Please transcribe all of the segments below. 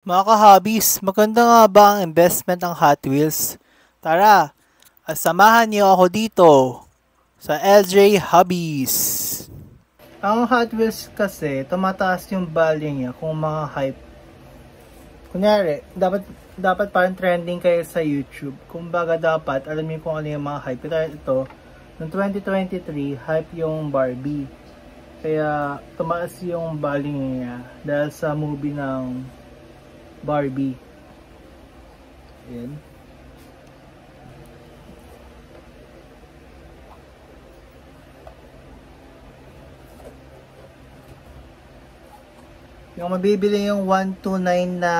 Mga ka-hobbies, maganda nga ba ang investment ng Hot Wheels? Tara, samahan niyo ako dito sa LJ Hobbies. Ang Hot Wheels kasi, tumataas yung value niya kung mga hype. Kunyari, dapat parang trending kayo sa YouTube. Kumbaga dapat, alam niyo kung ano yung mga hype. Ito, noong 2023, hype yung Barbie. Kaya, tumaas yung value niya dahil sa movie ng Barbie. Ayan. Yung mabibili yung 129 na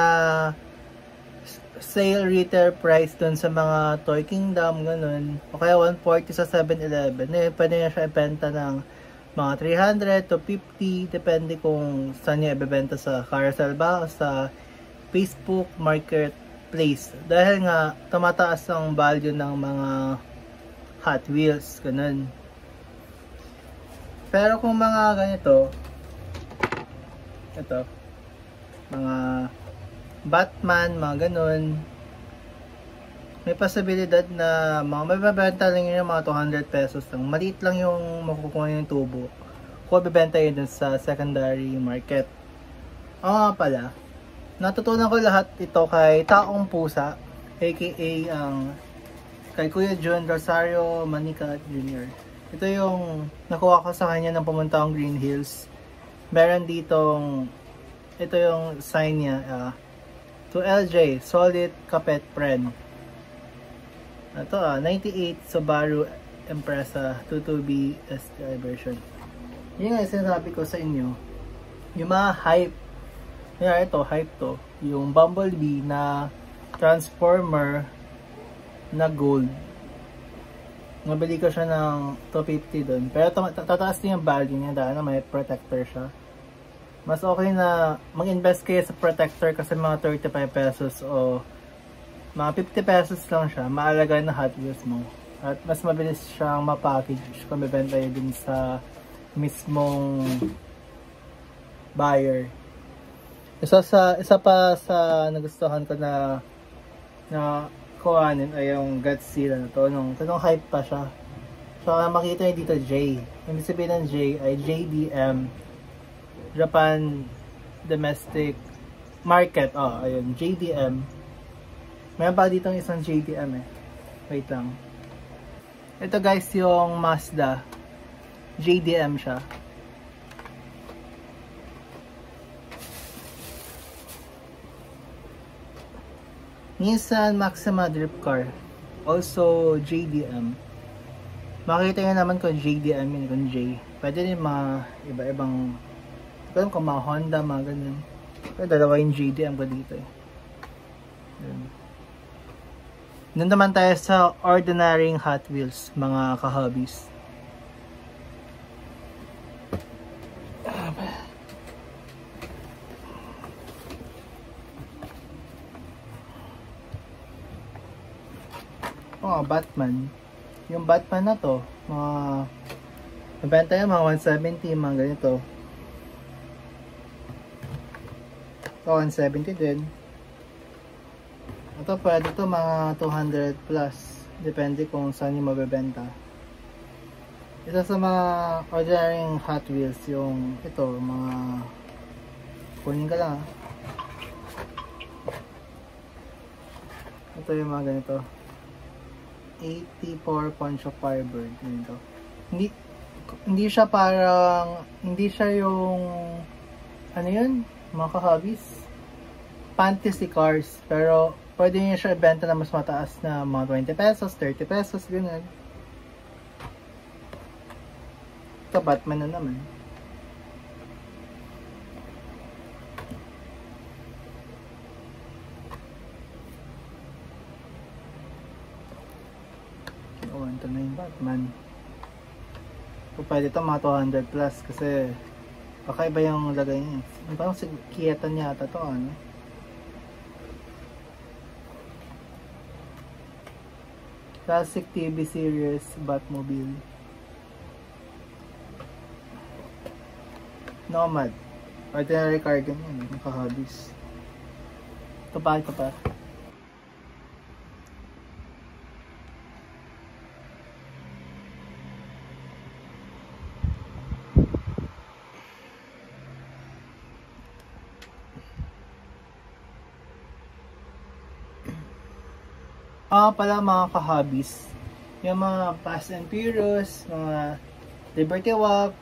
sale retail price dun sa mga Toy Kingdom, ganun. O kaya 140 sa 7-Eleven. Pwede na siya ibenta ng mga 300 to 50. Depende kung saan niya ibebenta, sa carousel ba o sa Facebook Marketplace. Dahil nga, tumataas ang value ng mga Hot Wheels, ganun. Pero kung mga ganito, ito, mga Batman, mga ganun, may posibilidad na mabibenta lang yun yung mga 200 pesos lang. Maliit lang yung makukuha yung tubo kung bibenta yun dun sa secondary market. Oo nga pala, natutunan ko lahat ito kay Taong Pusa, aka kay Kuya John Rosario Manica Jr. Ito yung nakuha ko sa kanya nang pumunta akong Green Hills. Meron ditong, ito yung sign niya, to LJ, Solid Kapet Friend. Ito 98 Subaru Impreza 22B STI version. Yun nga sinasabi ko sa inyo, yung mga hype. Kaya ito, hype to. Yung Bumblebee na Transformer na gold. Nabili ko siya ng 250 doon. Pero tataas din yung value niya dahil na may protector siya. Mas okay na mag-invest kayo sa protector kasi mga 35 pesos o mga 50 pesos lang siya. Maalagay na Hot Wheels mo. At mas mabilis siyang ma-package kung bibenta yun din sa mismong buyer. Isa pa sa nagustuhan ko na kuhanin ay yung Godzilla na to. Tanong hype pa siya. So makita niyo dito J. Ibig sabihin ng J ay JDM, Japan Domestic Market. Ayun, JDM. Mayroon pa dito isang JDM eh. Wait lang. Ito guys yung Mazda. JDM siya. Nissan Maxima Drift Car, also JDM. Makita nyo naman kung JDM yun, kung J. Pwede rin mga iba-ibang, kung mga Honda, mga ganyan. Pero dalawa yung JDM ko dito eh. Doon naman tayo sa ordinary Hot Wheels, mga ka-hobbies. Batman. Yung Batman na to, mabenta yung mga 170, mga ganito. So, 170 din. Ito pwede to mga 200 plus. Depende kung saan yung mabibenta. Isa sa mga ordinary Hot Wheels, yung ito, mga kunin ka lang. Ito yung mga ganito. 84 Punch of Firebird. Ganito. Hindi siya parang, hindi siya yung, ano yun, mga ka-hobbies, fantasy cars, pero pwede niya siya ibenta na mas mataas na mga 20 pesos, 30 pesos, ganun. Ito, Batman na naman. Ito na yung Batman. So, pwede ito mga 200 plus kasi kakaiba yung lagay niya. Parang kiyatan niya ata ito, ano? Classic TV series Batmobile. Nomad. Ordinary car ganyan, mga ka-hobbies. Ito pa, ito pa. Pala mga ka-hobbies, yung mga Fast and Furious, mga Liberty Walk,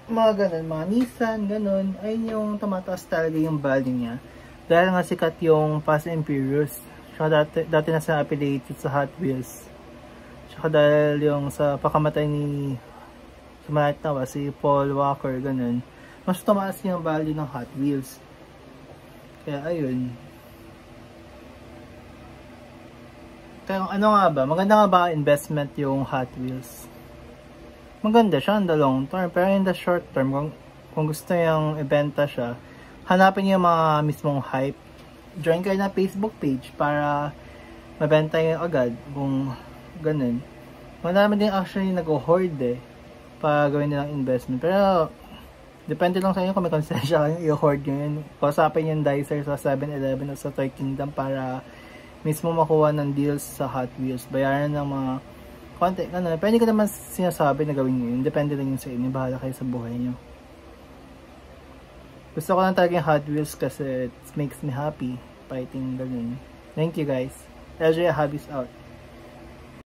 mga ganun, mga Nissan, ganun, ayun yung tumataas talaga yung value niya. Dahil nga sikat yung Fast and Furious. Tsaka dati na sa affiliated sa Hot Wheels. Tsaka dahil yung sa pakamatay ni sumalit na si Paul Walker, ganun, mas tumaas yung value ng Hot Wheels. Kaya ayun. Kaya ano nga ba? Maganda nga ba investment yung Hot Wheels? Maganda siya in the long term. Pero in the short term, kung gusto yung ibenta siya, hanapin niyo yung mga mismong hype. Join kayo na Facebook page para mabenta yung agad kung ganun. Marami din actually nag-hoard para gawin nilang investment. Pero depende lang sa inyo kung may konsensya kayong i-hoard nyo yun. Kausapin yung dicer sa 7-Eleven o sa Toy Kingdom para mismo makuha ng deals sa Hot Wheels. Bayaran ng mga konti. Pero hindi ko naman sinasabi na gawin nyo yun. Depende lang yun sa inyo. Bahala kayo sa buhay nyo. Gusto ko lang talaga yung Hot Wheels kasi it makes me happy fighting ganun. Thank you guys. LJ Hobbies out.